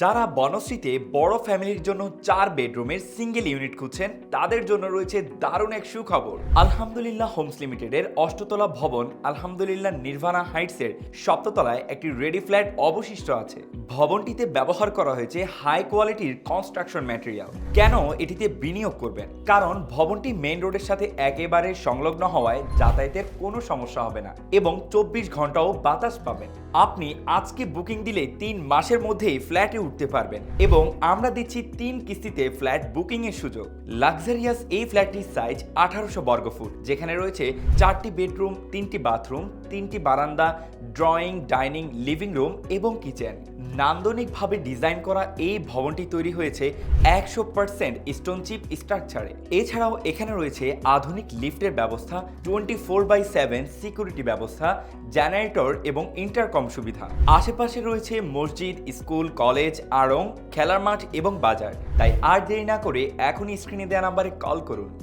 যারা বনশ্রীতে বড় ফ্যামিলির জন্য 4 বেডরুমের সিঙ্গেল ইউনিট খুঁজছেন তাদের জন্য রয়েছে দারুণ এক সুখবর। আলহামদুলিল্লাহ হোমস লিমিটেডের 8তলা ভবন আলহামদুলিল্লাহ নির্ভানা হাইটসের 7তলায় একটি রেডি ফ্ল্যাট অবশিষ্ট আছে। ভবনটিতে ব্যবহার করা হয়েছে হাই কোয়ালিটির কনস্ট্রাকশন ম্যাটেরিয়াল। কেন এটিতে বিনিয়োগ করবেন? কারণ ভবনটি মেইন রোডের সাথে একেবারে সংলগ্ন হওয়ায় যাতায়াতের কোনো সমস্যা হবে না এবং 24 ঘন্টাও বাতাস পাবেন। আপনি আজকে বুকিং দিলে 3 মাসের মধ্যেই ফ্ল্যাটে উঠতে পারবেন এবং আমরা দিচ্ছি 3 কিস্তিতে ফ্ল্যাট বুকিং এর সুযোগ। লাক্সারিয়াস এই ফ্ল্যাটটির সাইজ 1800 বর্গফুট, যেখানে রয়েছে 4টি বেডরুম, 3টি বাথরুম, 3টি বারান্দা, ড্রয়িং, ডাইনিং, লিভিং রুম এবং কিচেন। নান্দনিকভাবে ডিজাইন করা এই ভবনটি তৈরি হয়েছে 100% স্টোন চিপ স্ট্রাকচারে। এছাড়াও এখানে রয়েছে আধুনিক লিফটের ব্যবস্থা, 24/7 সিকিউরিটি ব্যবস্থা, জেনারেটর এবং ইন্টারকম সুবিধা। আশেপাশে রয়েছে মসজিদ, স্কুল, কলেজ, আড়ং, খেলার মাঠ এবং বাজার। তাই আর দেরি না করে এখনই স্ক্রিনে দেওয়া নাম্বারে কল করুন।